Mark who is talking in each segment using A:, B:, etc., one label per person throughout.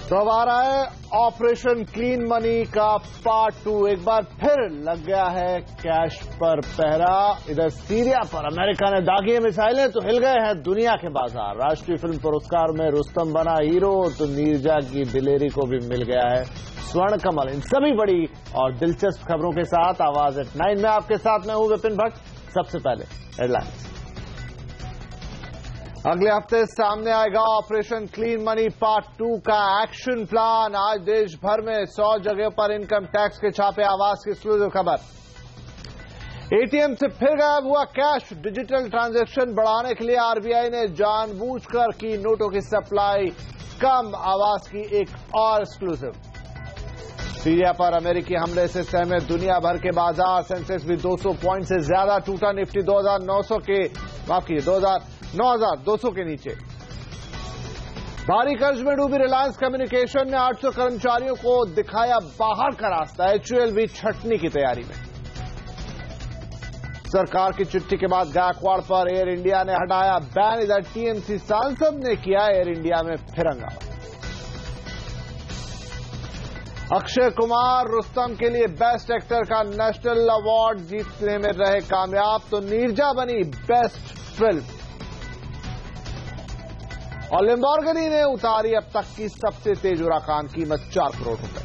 A: तो अब आ रहा है ऑपरेशन क्लीन मनी का पार्ट 2। एक बार फिर लग गया है कैश पर पहरा। इधर सीरिया पर अमेरिका ने दागी मिसाइलें तो हिल गए हैं दुनिया के बाजार। राष्ट्रीय फिल्म पुरस्कार में रुस्तम बना हीरो तो नीरजा की दिलेरी को भी मिल गया है स्वर्ण कमल। इन सभी बड़ी और दिलचस्प खबरों के साथ आवाज एट 9 में आपके साथ मैं हूं विपिन भट्ट। सबसे पहले हेडलाइंस। अगले हफ्ते सामने आएगा ऑपरेशन क्लीन मनी पार्ट 2 का एक्शन प्लान। आज देश भर में 100 जगह पर इनकम टैक्स के छापे। आवाज की एक्सक्लूसिव खबर। एटीएम से फिर गायब हुआ कैश। डिजिटल ट्रांजैक्शन बढ़ाने के लिए आरबीआई ने जानबूझकर की नोटों की सप्लाई कम। आवाज की एक और एक्सक्लूसिव। सीरिया पर अमेरिकी हमले से सहमे दुनिया भर के बाजार। सेंसेक्स भी 200 पॉइंट से ज्यादा टूटा। निफ्टी 9,200 के नीचे। भारी कर्ज में डूबी रिलायंस कम्युनिकेशन ने 800 कर्मचारियों को दिखाया बाहर का रास्ता। एचयूएल भी छटनी की तैयारी में। सरकार की चिट्ठी के बाद गायकवाड़ पर एयर इंडिया ने हटाया बैन। इधर टीएमसी सांसद ने किया एयर इंडिया में फिर हंगामा। अक्षय कुमार रुस्तम के लिए बेस्ट एक्टर का नेशनल अवार्ड जीतने में रहे कामयाब तो नीरजा बनी बेस्ट फिल्म। और लैम्बोर्गिनी ने उतारी अब तक की सबसे तेज उड़ान, कीमत 4 करोड़ रुपए।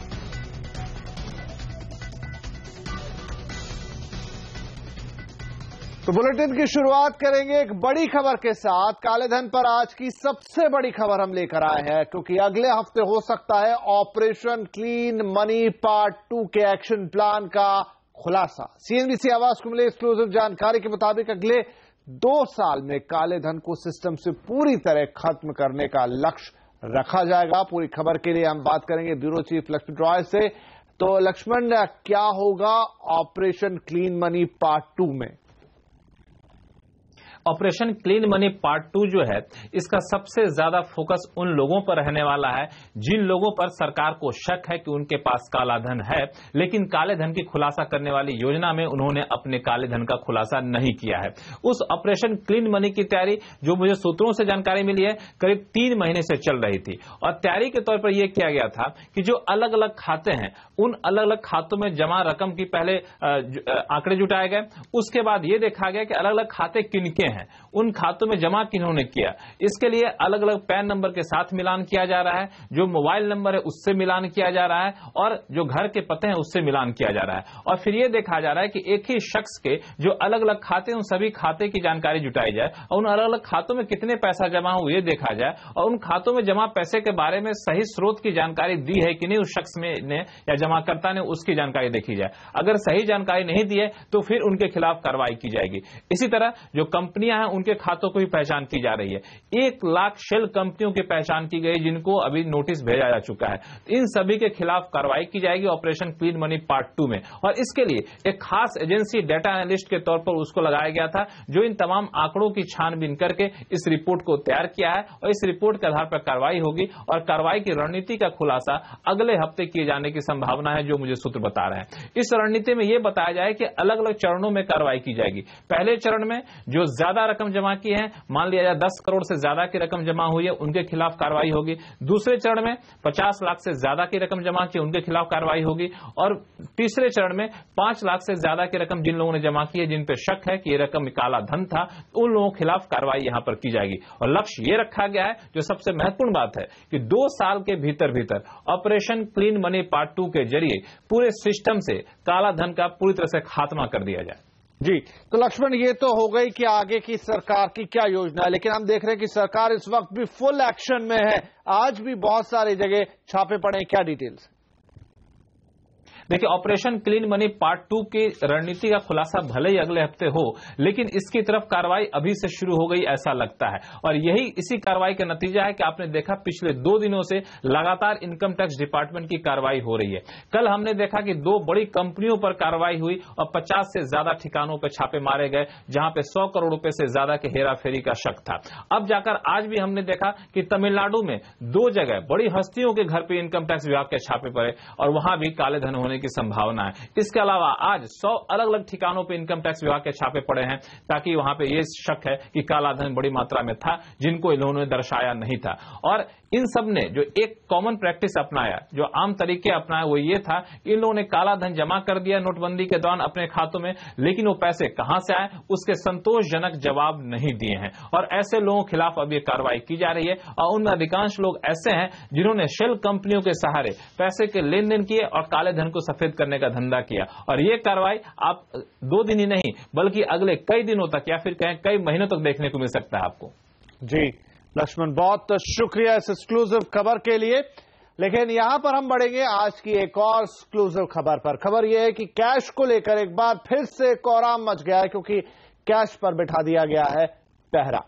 A: तो बुलेटिन की शुरुआत करेंगे एक बड़ी खबर के साथ। काले धन पर आज की सबसे बड़ी खबर हम लेकर आए हैं क्योंकि अगले हफ्ते हो सकता है ऑपरेशन क्लीन मनी पार्ट 2 के एक्शन प्लान का खुलासा। सीएनबीसी आवाज को मिली एक्सक्लूसिव जानकारी के मुताबिक अगले 2 साल में काले धन को सिस्टम से पूरी तरह खत्म करने का लक्ष्य रखा जाएगा। पूरी खबर के लिए हम बात करेंगे ब्यूरो चीफ लक्ष्मण रॉय से। तो लक्ष्मण, क्या होगा ऑपरेशन क्लीन मनी पार्ट 2 में?
B: ऑपरेशन क्लीन मनी पार्ट 2 जो है, इसका सबसे ज्यादा फोकस उन लोगों पर रहने वाला है जिन लोगों पर सरकार को शक है कि उनके पास काला धन है, लेकिन काले धन की खुलासा करने वाली योजना में उन्होंने अपने काले धन का खुलासा नहीं किया है। उस ऑपरेशन क्लीन मनी की तैयारी, जो मुझे सूत्रों से जानकारी मिली है, करीब 3 महीने से चल रही थी। और तैयारी के तौर पर यह किया गया था कि जो अलग अलग खाते हैं, उन अलग अलग खातों में जमा रकम की पहले आंकड़े जुटाए गए। उसके बाद यह देखा गया कि अलग अलग खाते किनके हैं, उन खातों में जमा किन्होंने किया। इसके लिए अलग अलग पैन नंबर के साथ मिलान किया जा रहा है, जो मोबाइल नंबर है उससे मिलान किया जा रहा है, और जो घर के पते हैं उससे मिलान किया जा रहा है। और फिर यह देखा जा रहा है कि एक ही शख्स के जो अलग अलग खाते हैं, उन सभी खाते की जानकारी जुटाई जाए और उन अलग अलग खातों में कितने पैसा जमा हो यह देखा जाए, और उन खातों में जमा पैसे के बारे में सही स्रोत की जानकारी दी है कि नहीं उस शख्स ने या जमाकर्ता ने, उसकी जानकारी देखी जाए। अगर सही जानकारी नहीं दी है तो फिर उनके खिलाफ कार्रवाई की जाएगी। इसी तरह जो कंपनियां हैं उनके खातों को भी पहचान की जा रही है। 1 लाख शेल कंपनियों की पहचान की गई जिनको अभी नोटिस भेजा जा चुका है। इन सभी के खिलाफ कार्रवाई की जाएगी ऑपरेशन क्लीन मनी पार्ट 2 में। और इसके लिए एक खास एजेंसी डेटा एनालिस्ट के तौर पर उसको लगाया गया था, जो इन तमाम आंकड़ों की छानबीन करके इस रिपोर्ट को तैयार किया है। और इस रिपोर्ट के आधार पर कार्रवाई होगी और कार्रवाई की रणनीति का खुलासा अगले हफ्ते किए जाने की संभावना है, जो मुझे सूत्र बता रहे हैं। इस रणनीति में यह बताया जाए कि अलग अलग चरणों में कार्रवाई की जाएगी। पहले चरण में जो ज्यादा रकम जमा की है, मान लिया जाए 10 करोड़ से ज्यादा की रकम जमा हुई है, उनके खिलाफ कार्रवाई होगी। दूसरे चरण में 50 लाख से ज्यादा की रकम जमा की, उनके खिलाफ कार्रवाई होगी। और तीसरे चरण में 5 लाख से ज्यादा की रकम जिन लोगों ने जमा की है, जिन पे शक है कि ये रकम काला धन था, उन लोगों के खिलाफ कार्रवाई यहां पर की जाएगी। और लक्ष्य ये रखा गया है, जो सबसे महत्वपूर्ण बात है, कि 2 साल के भीतर भीतर ऑपरेशन क्लीन मनी पार्ट 2 के जरिए पूरे सिस्टम से काला धन का पूरी तरह से खात्मा कर दिया जाए।
A: जी, तो लक्ष्मण, ये तो हो गई कि आगे की सरकार की क्या योजना है, लेकिन हम देख रहे हैं कि सरकार इस वक्त भी फुल एक्शन में है। आज भी बहुत सारी जगह छापे पड़े, क्या डिटेल्स?
B: देखिए, ऑपरेशन क्लीन मनी पार्ट 2 की रणनीति का खुलासा भले ही अगले हफ्ते हो, लेकिन इसकी तरफ कार्रवाई अभी से शुरू हो गई ऐसा लगता है। और यही इसी कार्रवाई का नतीजा है कि आपने देखा पिछले 2 दिनों से लगातार इनकम टैक्स डिपार्टमेंट की कार्रवाई हो रही है। कल हमने देखा कि 2 बड़ी कंपनियों पर कार्रवाई हुई और 50 से ज्यादा ठिकानों पर छापे मारे गए, जहां पे 100 करोड़ रुपए से ज्यादा के हेराफेरी का शक था। अब जाकर आज भी हमने देखा कि तमिलनाडु में 2 जगह बड़ी हस्तियों के घर पर इनकम टैक्स विभाग के छापे पड़े और वहां भी काले धन होने की संभावना है। इसके अलावा आज 100 अलग अलग ठिकानों पर इनकम टैक्स विभाग के छापे पड़े हैं, ताकि वहां पे ये शक है कि कालाधन बड़ी मात्रा में था, जिनको इन्होंने दर्शाया नहीं था। और इन सब ने जो एक कॉमन प्रैक्टिस अपनाया, जो आम तरीके अपनाया, वो ये था कि इन लोगों ने काला धन जमा कर दिया नोटबंदी के दौरान अपने खातों में, लेकिन वो पैसे कहां से आए उसके संतोषजनक जवाब नहीं दिए हैं। और ऐसे लोगों के खिलाफ अब ये कार्रवाई की जा रही है, और उनमें अधिकांश लोग ऐसे हैं जिन्होंने शेल कंपनियों के सहारे पैसे के लेन देन किए और काले धन को सफेद करने का धंधा किया। और ये कार्रवाई आप 2 दिन ही नहीं बल्कि अगले कई दिनों तक या फिर कई महीनों तक देखने को मिल सकता है आपको।
A: जी लक्ष्मण, बहुत शुक्रिया इस एक्सक्लूसिव खबर के लिए। लेकिन यहां पर हम बढ़ेंगे आज की एक और एक्सक्लूसिव खबर पर। खबर यह है कि कैश को लेकर एक बार फिर से कोहराम मच गया है, क्योंकि कैश पर बिठा दिया गया है पहरा।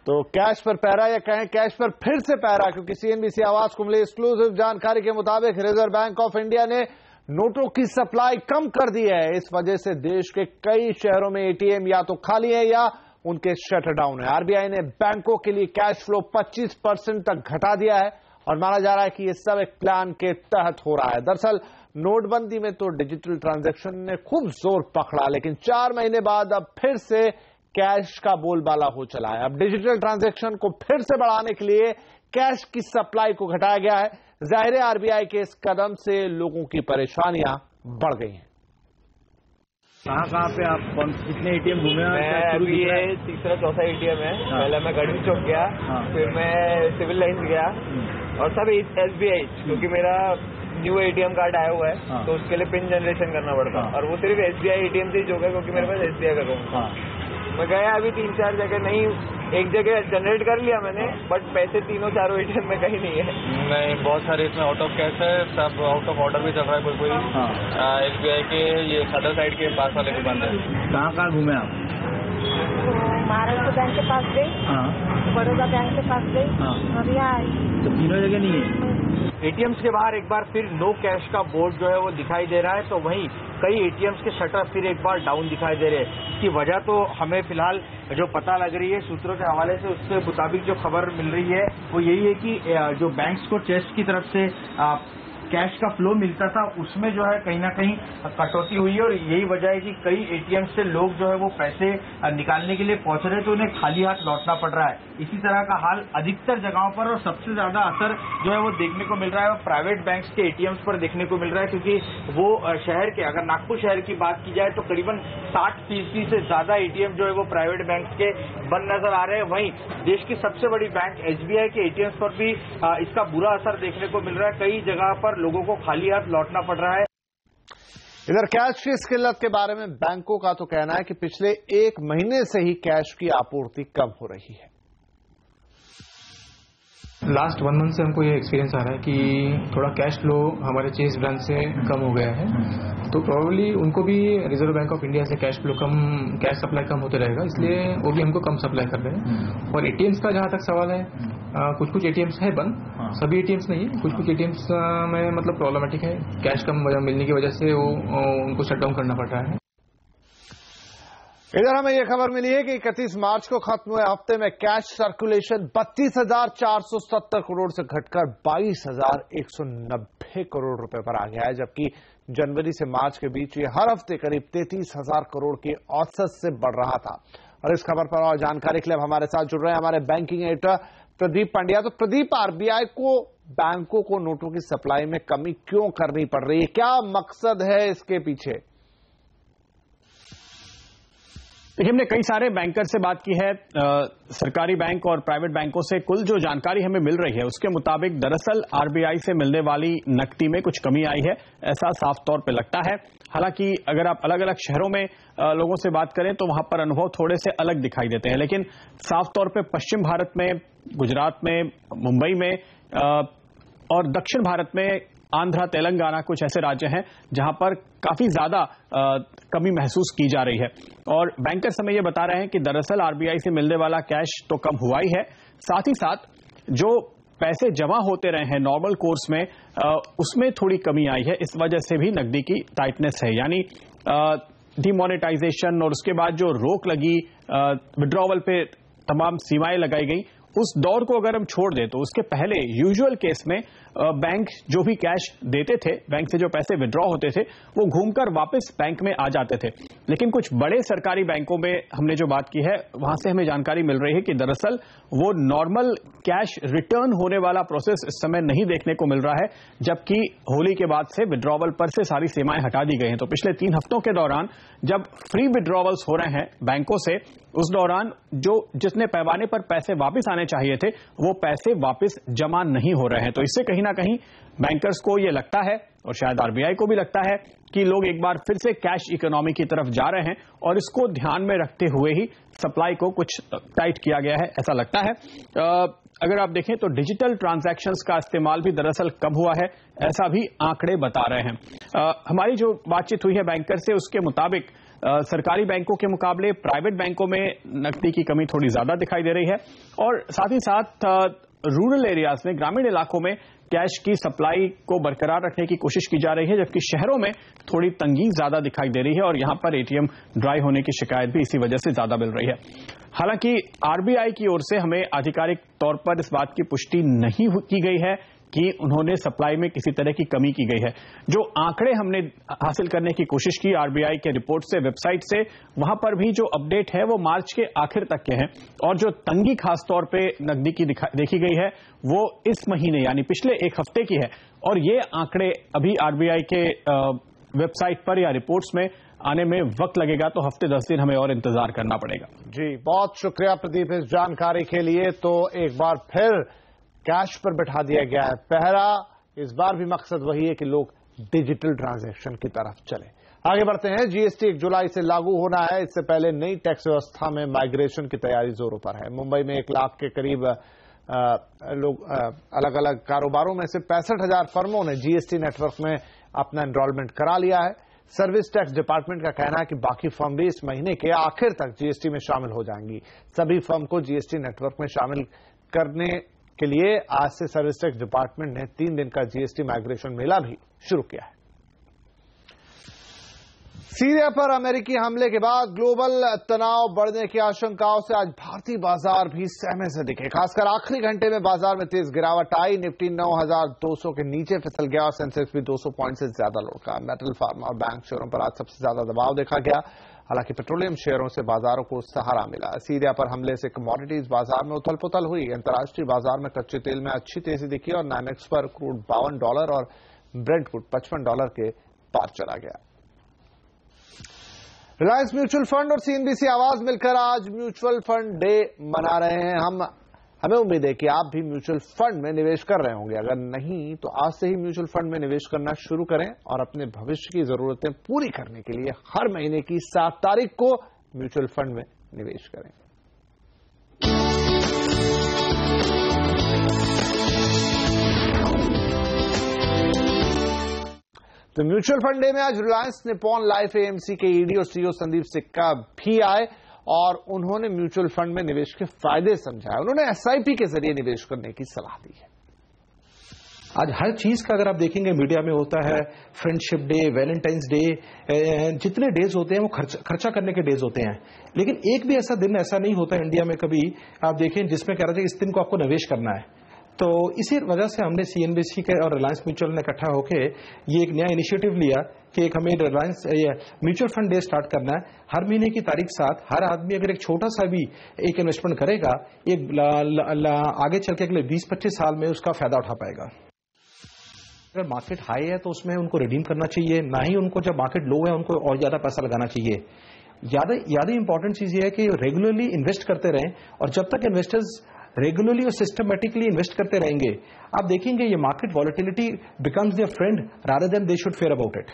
A: तो कैश पर पहरा, या कहें कैश पर फिर से पहरा, क्योंकि सीएनबीसी आवाज को मिली एक्सक्लूसिव जानकारी के मुताबिक रिजर्व बैंक ऑफ इंडिया ने नोटों की सप्लाई कम कर दी है। इस वजह से देश के कई शहरों में एटीएम या तो खाली है या उनके शटर डाउन है। आरबीआई ने बैंकों के लिए कैश फ्लो 25% तक घटा दिया है, और माना जा रहा है कि यह सब एक प्लान के तहत हो रहा है। दरअसल नोटबंदी में तो डिजिटल ट्रांजैक्शन ने खूब जोर पकड़ा, लेकिन 4 महीने बाद अब फिर से कैश का बोलबाला हो चला है। अब डिजिटल ट्रांजैक्शन को फिर से बढ़ाने के लिए कैश की सप्लाई को घटाया गया है। जाहिर है आरबीआई के इस कदम से लोगों की परेशानियां बढ़ गई हैं।
C: कहाँ पे आप कितने एटीएम घूमे?
D: अभी ये तीसरा चौथा एटीएम है। पहले मैं गढ़वी चौक गया, फिर मैं सिविल लाइन्स गया, और सब एसबीआई, क्योंकि मेरा न्यू एटीएम कार्ड आया हुआ है, तो उसके लिए पिन जनरेशन करना पड़ता, और वो सिर्फ एसबीआई एटीएम से ही होगा, क्योंकि मेरे पास एसबीआई का अकाउंट। मैं गया अभी 3-4 जगह, नहीं एक जगह जनरेट कर लिया मैंने, बट पैसे तीनों चारों एटीएम में कहीं नहीं है।
E: नहीं, बहुत सारे इसमें आउट ऑफ कैश है, सब आउट ऑफ ऑर्डर भी चल रहा है। कोई एसबीआई के ये सदर साइड के पास वाले भी बंद है।
C: कहाँ घूमे आप?
F: महाराष्ट्र बैंक के पास गई, बड़ौदा बैंक के पास गई, अभी आई।
C: तो तीनों जगह नहीं है।
D: एटीएम्स के बाहर एक बार फिर नो कैश का बोर्ड जो है वो दिखाई दे रहा है, तो वहीं कई एटीएम्स के शटर फिर एक बार डाउन दिखाई दे रहे हैं। इसकी वजह तो हमें फिलहाल जो पता लग रही है सूत्रों के हवाले से, उसके मुताबिक जो खबर मिल रही है वो यही है कि जो बैंक्स को चेस्ट की तरफ से कैश का फ्लो मिलता था, उसमें जो है कहीं ना कहीं कटौती हुई है, और यही वजह है कि कई एटीएम से लोग जो है वो पैसे निकालने के लिए पहुंच रहे हैं, तो उन्हें खाली हाथ लौटना पड़ रहा है। इसी तरह का हाल अधिकतर जगहों पर, और सबसे ज्यादा असर जो है वो देखने को मिल रहा है वो प्राइवेट बैंक्स के एटीएम्स पर देखने को मिल रहा है, क्योंकि वो शहर के, अगर नागपुर शहर की बात की जाए तो करीबन 60% से ज्यादा एटीएम जो है वो प्राइवेट बैंक्स के बंद नजर आ रहे हैं। वहीं देश की सबसे बड़ी बैंक एसबीआई के एटीएम्स पर भी इसका बुरा असर देखने को मिल रहा है। कई जगह पर लोगों को खाली हाथ लौटना पड़ रहा है।
A: इधर कैश की इस किल्लत के बारे में बैंकों का तो कहना है कि पिछले 1 महीने से ही कैश की आपूर्ति कम हो रही है।
G: लास्ट 1 मंथ से हमको ये एक्सपीरियंस आ रहा है कि थोड़ा कैश फ्लो हमारे चेस ब्रांच से कम हो गया है, तो प्रोबेबली उनको भी रिजर्व बैंक ऑफ इंडिया से कैश सप्लाई कम होते रहेगा, इसलिए वो भी हमको कम सप्लाई कर रहे हैं। और एटीएम्स का जहां तक सवाल है, कुछ एटीएम्स है बंद, सभी एटीएम्स नहीं है, कुछ एटीएम्स में मतलब प्रॉब्लमेटिक है, कैश कम मिलने की वजह से वो उनको शट डाउन करना पड़ रहा है।
A: इधर हमें यह खबर मिली है कि 31 मार्च को खत्म हुए हफ्ते में कैश सर्कुलेशन 32,470 करोड़ से घटकर 22,190 करोड़ रुपए पर आ गया है, जबकि जनवरी से मार्च के बीच ये हर हफ्ते करीब 33,000 करोड़ की औसत से बढ़ रहा था। और इस खबर पर और जानकारी के लिए हमारे साथ जुड़ रहे हैं हमारे बैंकिंग एडिटर प्रदीप पंड्या। तो प्रदीप, आरबीआई को बैंकों को नोटों की सप्लाई में कमी क्यों करनी पड़ रही है, क्या मकसद है इसके पीछे?
H: देखिए, हमने कई सारे बैंकर से बात की है, सरकारी बैंक और प्राइवेट बैंकों से। कुल जो जानकारी हमें मिल रही है उसके मुताबिक दरअसल आरबीआई से मिलने वाली नकदी में कुछ कमी आई है, ऐसा साफ तौर पे लगता है। हालांकि अगर आप अलग अलग शहरों में लोगों से बात करें तो वहां पर अनुभव थोड़े से अलग दिखाई देते हैं, लेकिन साफ तौर पे पश्चिम भारत में, गुजरात में, मुंबई में और दक्षिण भारत में आंध्रा, तेलंगाना कुछ ऐसे राज्य हैं जहां पर काफी ज्यादा कमी महसूस की जा रही है। और बैंकर्स हमें ये बता रहे हैं कि दरअसल आरबीआई से मिलने वाला कैश तो कम हुआ ही है, साथ ही साथ जो पैसे जमा होते रहे हैं नॉर्मल कोर्स में, उसमें थोड़ी कमी आई है। इस वजह से भी नकदी की टाइटनेस है, यानी डिमोनेटाइजेशन और उसके बाद जो रोक लगी, विड्रॉवल पे तमाम सीमाएं लगाई गई, उस दौर को अगर हम छोड़ दें तो उसके पहले यूजुअल केस में बैंक जो भी कैश देते थे, बैंक से जो पैसे विड्रॉ होते थे, वो घूमकर वापस बैंक में आ जाते थे। लेकिन कुछ बड़े सरकारी बैंकों में हमने जो बात की है, वहां से हमें जानकारी मिल रही है कि दरअसल वो नॉर्मल कैश रिटर्न होने वाला प्रोसेस इस समय नहीं देखने को मिल रहा है, जबकि होली के बाद से विड्रॉवल पर से सारी सीमाएं हटा दी गई हैं। तो पिछले 3 हफ्तों के दौरान जब फ्री विड्रॉवल्स हो रहे हैं बैंकों से, उस दौरान जितने पैमाने पर पैसे वापस आने चाहिए थे, वो पैसे वापस जमा नहीं हो रहे हैं। तो इससे कहीं ना कहीं बैंकर्स को ये लगता है, और शायद आरबीआई को भी लगता है, कि लोग एक बार फिर से कैश इकोनॉमी की तरफ जा रहे हैं, और इसको ध्यान में रखते हुए ही सप्लाई को कुछ टाइट किया गया है, ऐसा लगता है। अगर आप देखें तो डिजिटल ट्रांजैक्शंस का इस्तेमाल भी दरअसल कम हुआ है, ऐसा भी आंकड़े बता रहे हैं। हमारी जो बातचीत हुई है बैंकर से, उसके मुताबिक सरकारी बैंकों के मुकाबले प्राइवेट बैंकों में नकदी की कमी थोड़ी ज्यादा दिखाई दे रही है, और साथ ही साथ रूरल एरियाज में, ग्रामीण इलाकों में कैश की सप्लाई को बरकरार रखने की कोशिश की जा रही है, जबकि शहरों में थोड़ी तंगी ज्यादा दिखाई दे रही है, और यहां पर एटीएम ड्राई होने की शिकायत भी इसी वजह से ज्यादा मिल रही है। हालांकि आरबीआई की ओर से हमें आधिकारिक तौर पर इस बात की पुष्टि नहीं की गई है कि उन्होंने सप्लाई में किसी तरह की कमी की गई है। जो आंकड़े हमने हासिल करने की कोशिश की आरबीआई के रिपोर्ट से, वेबसाइट से, वहां पर भी जो अपडेट है वो मार्च के आखिर तक के हैं, और जो तंगी खासतौर पे नकदी की देखी गई है वो इस महीने यानी पिछले 1 हफ्ते की है, और ये आंकड़े अभी आरबीआई के वेबसाइट पर या रिपोर्ट्स में आने में वक्त लगेगा, तो हफ्ते 10 दिन हमें और इंतजार करना पड़ेगा।
A: जी, बहुत शुक्रिया प्रदीप इस जानकारी के लिए। तो एक बार फिर कैश पर बैठा दिया गया है पहरा। इस बार भी मकसद वही है कि लोग डिजिटल ट्रांजैक्शन की तरफ चले। आगे बढ़ते हैं। जीएसटी 1 जुलाई से लागू होना है। इससे पहले नई टैक्स व्यवस्था में माइग्रेशन की तैयारी जोरों पर है। मुंबई में 1 लाख के करीब लोग अलग अलग कारोबारों में से 65,000 फर्मों ने जीएसटी नेटवर्क में अपना एनरोलमेंट करा लिया है। सर्विस टैक्स डिपार्टमेंट का कहना है कि बाकी फर्म भी इस महीने के आखिर तक जीएसटी में शामिल हो जाएंगी। सभी फर्म को जीएसटी नेटवर्क में शामिल करने के लिए आज से सर्विस टैक्स डिपार्टमेंट ने 3 दिन का जीएसटी माइग्रेशन मेला भी शुरू किया है। सीरिया पर अमेरिकी हमले के बाद ग्लोबल तनाव बढ़ने की आशंकाओं से आज भारतीय बाजार भी सहमे से दिखे। खासकर आखिरी घंटे में बाजार में तेज गिरावट आई। निफ्टी 9,200 के नीचे फिसल गया और सेंसेक्स भी 200 पॉइंट से ज्यादा लुढ़का। मेटल, फार्मा और बैंक शेयरों पर आज सबसे ज्यादा दबाव देखा गया। हालांकि पेट्रोलियम शेयरों से बाजारों को सहारा मिला। सीरिया पर हमले से कमोडिटीज बाजार में उथल पुथल हुई। अंतर्राष्ट्रीय बाजार में कच्चे तेल में अच्छी तेजी दिखी और नाइमेक्स पर क्रूड $52 और ब्रेंट क्रूड $55 के पार चला गया। रिलायंस म्यूचुअल फंड और सीएनबीसी आवाज मिलकर आज म्यूचुअल फंड डे मना रहे हैं। हमें उम्मीद है कि आप भी म्यूचुअल फंड में निवेश कर रहे होंगे। अगर नहीं तो आज से ही म्यूचुअल फंड में निवेश करना शुरू करें और अपने भविष्य की जरूरतें पूरी करने के लिए हर महीने की 7 तारीख को म्यूचुअल फंड में निवेश करें। तो म्यूचुअल फंड डे में आज रिलायंस निप्पॉन लाइफ एएमसी के ईडी और सीईओ संदीप सिक्का भी आए और उन्होंने म्यूचुअल फंड में निवेश के फायदे समझाए। उन्होंने एसआईपी के जरिए निवेश करने की सलाह दी है।
I: आज हर चीज का अगर आप देखेंगे मीडिया में होता है, फ्रेंडशिप डे, वैलेंटाइंस डे, जितने डेज होते हैं वो खर्चा करने के डेज होते हैं। लेकिन एक भी ऐसा दिन ऐसा नहीं होता इंडिया में कभी आप देखें जिसमें कह रहे थे इस दिन को आपको निवेश करना है। तो इसी वजह से हमने सीएनबीसी के और रिलायंस म्यूचुअल ने इकट्ठा होकर ये एक नया इनिशिएटिव लिया कि एक हमें Reliance mutual fund day start करना है। हर महीने की तारीख 7 हर आदमी अगर एक छोटा सा भी एक इन्वेस्टमेंट करेगा, एक आगे चल के अगले 20-25 साल में उसका फायदा उठा पाएगा। अगर मार्केट हाई है तो उसमें उनको रिडीम करना चाहिए, ना ही उनको जब मार्केट लो है उनको और ज्यादा पैसा लगाना चाहिए। ज्यादा इंपॉर्टेंट चीज ये है कि रेगुलरली इन्वेस्ट करते रहें, और जब तक इन्वेस्टर्स रेगुलरली और सिस्टमेटिकली इन्वेस्ट करते रहेंगे आप देखेंगे ये market volatility becomes their friend rather than they should fear about it.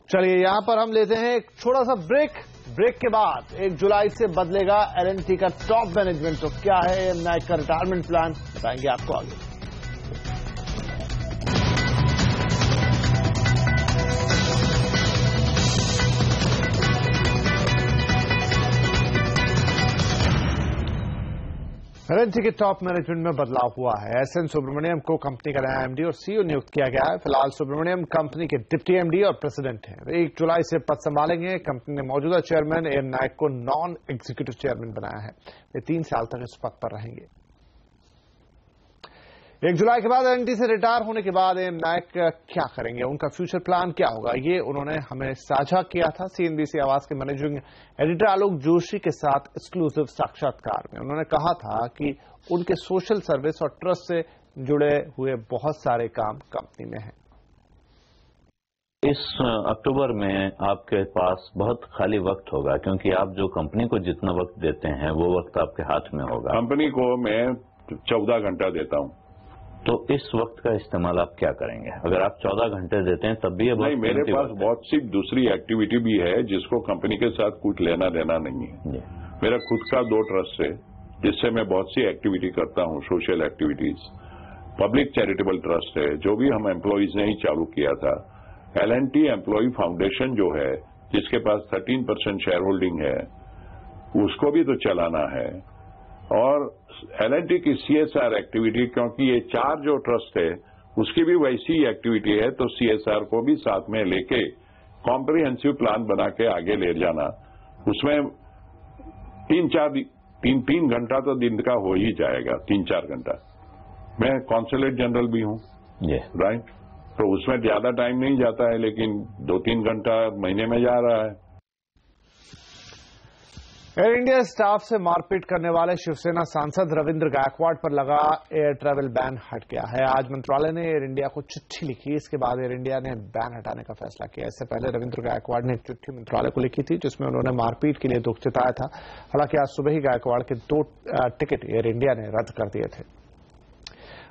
A: चलिए यहां पर हम लेते हैं एक छोटा सा ब्रेक के बाद 1 जुलाई से बदलेगा एल&टी का टॉप मैनेजमेंट। तो क्या है नाइक का रिटायरमेंट प्लान, बताएंगे आपको आगे। एल&टी के टॉप मैनेजमेंट में बदलाव हुआ है। एस.एन. सुब्रमण्यम को कंपनी का नया एमडी और सीईओ नियुक्त किया गया है। फिलहाल सुब्रमण्यम कंपनी के डिप्टी एमडी और प्रेसिडेंट हैं। 1 जुलाई से पद संभालेंगे। कंपनी ने मौजूदा चेयरमैन एम नायक को नॉन एग्जीक्यूटिव चेयरमैन बनाया है। वे 3 साल तक इस पद पर रहेंगे। 1 जुलाई के बाद एल&टी से रिटायर होने के बाद एम नायक क्या करेंगे, उनका फ्यूचर प्लान क्या होगा, ये उन्होंने हमें साझा किया था सीएनबीसी आवाज के मैनेजिंग एडिटर आलोक जोशी के साथ एक्सक्लूसिव साक्षात्कार में। उन्होंने कहा था कि उनके सोशल सर्विस और ट्रस्ट से जुड़े हुए बहुत सारे काम कंपनी में हैं।
J: इस अक्टूबर में आपके पास बहुत खाली वक्त होगा, क्योंकि आप जो कंपनी को जितना वक्त देते हैं वो वक्त आपके हाथ में होगा।
K: कंपनी को मैं 14 घंटा देता हूं।
J: तो इस वक्त का इस्तेमाल आप क्या करेंगे? अगर आप 14 घंटे देते हैं तब भी
K: नहीं, मेरे पास बहुत सी दूसरी एक्टिविटी भी है जिसको कंपनी के साथ कुछ लेना देना नहीं है। मेरा खुद का 2 ट्रस्ट है जिससे मैं बहुत सी एक्टिविटी करता हूं, social activities. Public charitable trust है जो भी हम एम्प्लॉइज ने ही चालू किया था। एल&टी एम्प्लॉय फाउंडेशन जो है जिसके पास 13% शेयर होल्डिंग है उसको भी तो चलाना है। और एल&टी की CSR एक्टिविटी, क्योंकि ये 4 जो ट्रस्ट है उसकी भी वैसी एक्टिविटी है, तो CSR को भी साथ में लेके कॉम्प्रिहेंसिव प्लान बना के आगे ले जाना। उसमें 3 घंटा तो दिन का हो ही जाएगा, 3-4 घंटा। मैं कॉन्सुलेट जनरल भी हूं, राइट, तो उसमें ज्यादा टाइम नहीं जाता है, लेकिन 2-3 घंटा महीने में जा रहा है।
A: एयर इंडिया स्टाफ से मारपीट करने वाले शिवसेना सांसद रविंद्र गायकवाड़ पर लगा एयर ट्रैवल बैन हट गया है। आज मंत्रालय ने एयर इंडिया को चिट्ठी लिखी, इसके बाद एयर इंडिया ने बैन हटाने का फैसला किया। इससे पहले रविंद्र गायकवाड़ ने एक चिट्ठी मंत्रालय को लिखी थी जिसमें उन्होंने मारपीट के लिए दुख जताया था। हालांकि आज सुबह ही गायकवाड़ के 2 टिकट एयर इंडिया ने रद्द कर दिए थे।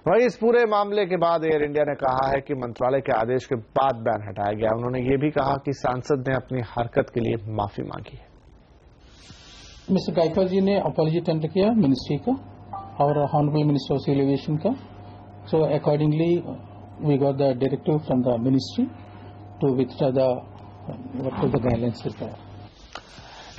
A: वहीं इस पूरे मामले के बाद एयर इंडिया ने कहा है कि मंत्रालय के आदेश के बाद बैन हटाया गया। उन्होंने ये भी कहा कि सांसद ने अपनी हरकत के लिए माफी मांगी है।
L: मिस्टर गायकवाड़ जी ने अपॉलजी टेंडर किया मिनिस्ट्री का और honourable minister of civil aviation का। So accordingly we got the directive from the ministry to withdraw the guidelines.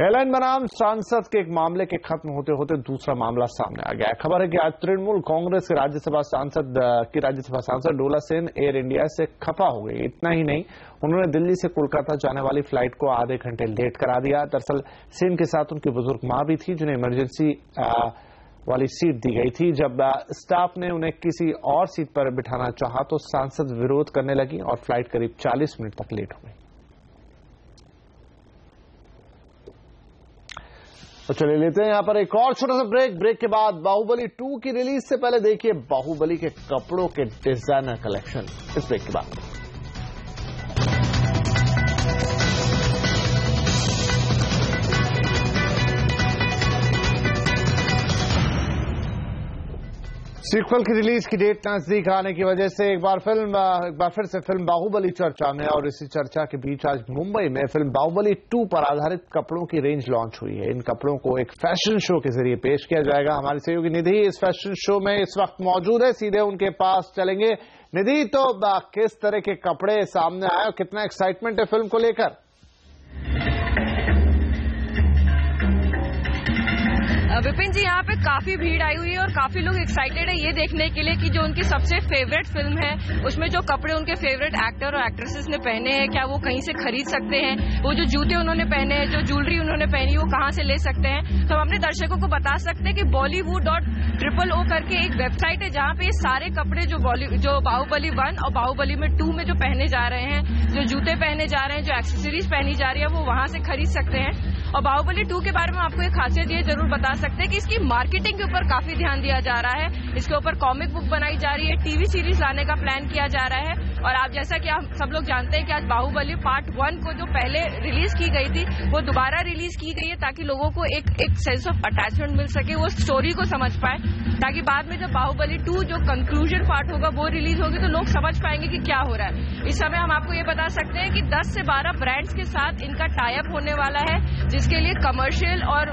A: Airline बनाम सांसद के एक मामले के खत्म होते होते दूसरा मामला सामने आ गया है। खबर है कि आज तृणमूल कांग्रेस के राज्यसभा सांसद डोला सेन एयर इंडिया से खफा हो गई। इतना ही नहीं, उन्होंने दिल्ली से कोलकाता जाने वाली फ्लाइट को आधे घंटे लेट करा दिया। दरअसल सेन के साथ उनकी बुजुर्ग मां भी थी जिन्हें इमरजेंसी वाली सीट दी गई थी। जब स्टाफ ने उन्हें किसी और सीट पर बिठाना चाहा तो सांसद विरोध करने लगी और फ्लाइट करीब 40 मिनट तक लेट हो गई। तो चलिए लेते हैं यहां पर एक और छोटा सा ब्रेक के बाद बाहुबली 2 की रिलीज से पहले देखिए बाहुबली के कपड़ों के डिजाइनर कलेक्शन इस ब्रेक के बाद। सीक्वल की रिलीज की डेट नजदीक आने की वजह से एक बार फिर से फिल्म बाहुबली चर्चा में, और इसी चर्चा के बीच आज मुंबई में फिल्म बाहुबली 2 पर आधारित कपड़ों की रेंज लॉन्च हुई है। इन कपड़ों को एक फैशन शो के जरिए पेश किया जाएगा। हमारी सहयोगी निधि इस फैशन शो में इस वक्त मौजूद है, सीधे उनके पास चलेंगे। निधि, तो किस तरह के कपड़े सामने आए और कितना एक्साइटमेंट है फिल्म को लेकर?
M: विपिन जी, यहाँ पे काफी भीड़ आई हुई है और काफी लोग एक्साइटेड है ये देखने के लिए कि जो उनकी सबसे फेवरेट फिल्म है उसमें जो कपड़े उनके फेवरेट एक्टर और एक्ट्रेसेस ने पहने हैं क्या वो कहीं से खरीद सकते हैं, वो जो जूते उन्होंने पहने हैं, जो ज्वेलरी उन्होंने पहनी वो कहाँ से ले सकते हैं। तो हम अपने दर्शकों को बता सकते हैं कि Bollywood.OOO करके एक वेबसाइट है जहाँ पे सारे कपड़े जो बाहुबली 1 और बाहुबली में 2 में जो पहने जा रहे हैं, जो जूते पहने जा रहे हैं, जो एक्सेसरीज पहनी जा रही है, वो वहां से खरीद सकते हैं। और बाहुबली 2 के बारे में आपको एक खासियत ये जरूर बता सकते हैं कि इसकी मार्केटिंग के ऊपर काफी ध्यान दिया जा रहा है। इसके ऊपर कॉमिक बुक बनाई जा रही है, टीवी सीरीज लाने का प्लान किया जा रहा है। और आप जैसा कि आप सब लोग जानते हैं कि आज बाहुबली पार्ट 1 को जो पहले रिलीज की गई थी वो दोबारा रिलीज की गई है ताकि लोगों को एक सेंस ऑफ अटैचमेंट मिल सके, वो स्टोरी को समझ पाए, ताकि बाद में जब बाहुबली 2 जो कंक्लूजन पार्ट होगा वो रिलीज होगी तो लोग समझ पाएंगे कि क्या हो रहा है। इस समय हम आपको ये बता सकते हैं कि 10 से 12 ब्रांड्स के साथ इनका टाई अप होने वाला है, जिसके लिए कमर्शियल और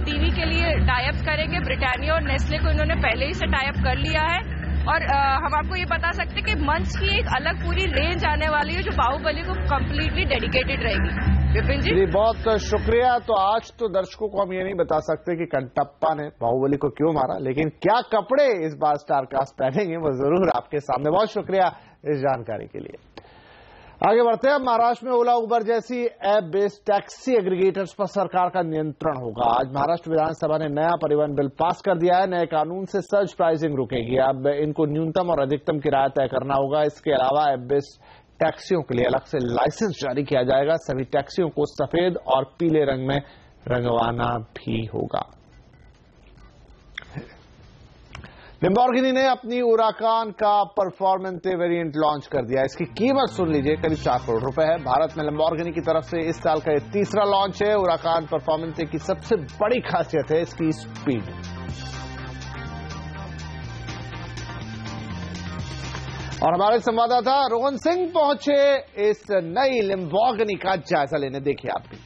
M: टीवी के लिए टाई अप करेंगे। ब्रिटानिया और नेस्ले को इन्होंने पहले ही से टाई अप कर लिया है और हम आपको ये बता सकते हैं कि मंच की एक अलग पूरी रेंज आने वाली है जो बाहुबली को कम्प्लीटली डेडिकेटेड रहेगी। विपिन जी
A: बहुत शुक्रिया। तो आज तो दर्शकों को हम ये नहीं बता सकते कि कंटप्पा ने बाहुबली को क्यों मारा, लेकिन क्या कपड़े इस बार स्टारकास्ट पहनेंगे वो जरूर आपके सामने। बहुत शुक्रिया इस जानकारी के लिए। आगे बढ़ते हैं। महाराष्ट्र में ओला उबर जैसी ऐप बेस्ड टैक्सी एग्रीगेटर्स पर सरकार का नियंत्रण होगा। आज महाराष्ट्र विधानसभा ने नया परिवहन बिल पास कर दिया है। नए कानून से सर्ज प्राइसिंग रुकेगी। अब इनको न्यूनतम और अधिकतम किराया तय करना होगा। इसके अलावा ऐप बेस्ड टैक्सियों के लिए अलग से लाइसेंस जारी किया जाएगा। सभी टैक्सियों को सफेद और पीले रंग में रंगवाना भी होगा। लैम्बोर्गिनी ने अपनी उराकान का परफॉर्मेंटे वेरिएंट लॉन्च कर दिया। इसकी कीमत सुन लीजिए, करीब 4 करोड़ रुपए है। भारत में लैम्बोर्गिनी की तरफ से इस साल का यह तीसरा लॉन्च है। उराकान परफॉर्मेंटे की सबसे बड़ी खासियत है इसकी स्पीड। और हमारे संवाददाता रोहन सिंह पहुंचे इस नई लैम्बोर्गिनी का जायजा लेने। देखिए आप भी।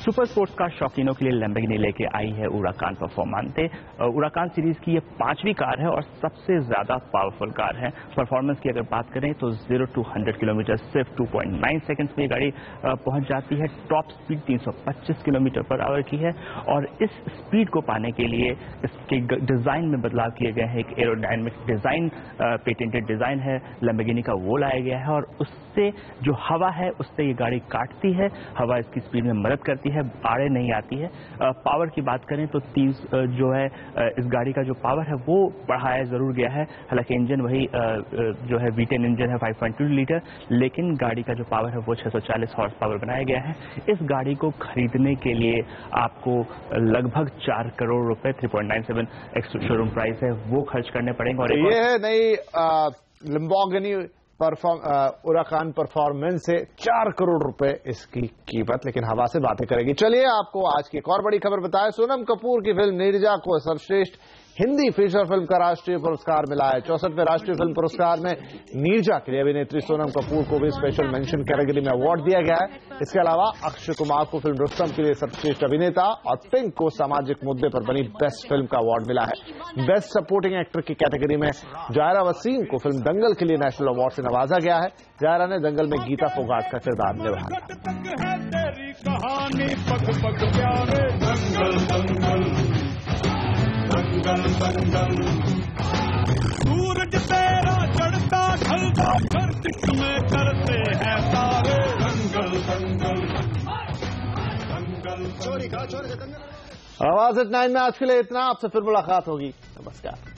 N: सुपर स्पोर्ट्स कार शौकीनों के लिए लैम्बोर्गिनी लेके आई है उराकान परफॉर्मेंटे। उराकान सीरीज की ये 5वीं कार है और सबसे ज्यादा पावरफुल कार है। परफॉर्मेंस की अगर बात करें तो 0 to 100 किलोमीटर सिर्फ 2.9 सेकंड्स में ये गाड़ी पहुंच जाती है। Top speed 325 kilometre per hour की है और इस स्पीड को पाने के लिए इसके डिजाइन में बदलाव किए गए हैं। एक एरोडायनेमिक डिजाइन, पेटेंटेड डिजाइन है लैम्बोर्गिनी का, वो लाया गया है और उससे जो हवा है उससे ये गाड़ी काटती है। हवा इसकी स्पीड में मदद करती है, आड़े नहीं आती है। पावर की बात करें तो 30 जो है इस गाड़ी का जो पावर है वो बढ़ाया जरूर गया है। हालांकि इंजन वही जो है V10 इंजन है 5.2 लीटर, लेकिन गाड़ी का जो पावर है वो 640 हॉर्स पावर बनाया गया है। इस गाड़ी को खरीदने के लिए आपको लगभग 4 करोड़ रुपए 3.97 शोरूम प्राइस है वो खर्च करने पड़ेंगे। और
A: ये है नई लैम्बोर्गिनी उराकान परफॉर्मेंस से 4 करोड़ रुपए इसकी कीमत, लेकिन हवा से बातें करेगी। चलिए आपको आज की एक और बड़ी खबर बताएं। सोनम कपूर की फिल्म नीरजा को सर्वश्रेष्ठ हिंदी फीचर फिल्म का राष्ट्रीय पुरस्कार मिला है। 64वें राष्ट्रीय फिल्म पुरस्कार में नीरजा के लिए अभिनेत्री सोनम कपूर को भी स्पेशल मेंशन कैटेगरी में अवार्ड दिया गया है। इसके अलावा अक्षय कुमार को फिल्म रुस्तम के लिए सर्वश्रेष्ठ अभिनेता और पिंक को सामाजिक मुद्दे पर बनी बेस्ट फिल्म का अवार्ड मिला है। बेस्ट सपोर्टिंग एक्टर की कैटेगरी में जायरा वसीम को फिल्म दंगल के लिए नेशनल अवार्ड से नवाजा गया है। जायरा ने दंगल में गीता फोगाट का किरदार निभाया।
O: सूरज तेरा चढ़ता ढलता गर्दिश में करते हैं तारे दंगल दंगल दंगल चोरी का चोरी दंगल।
A: आवाज एट 9 में आज के लिए इतना। आपसे फिर मुलाकात होगी। नमस्कार।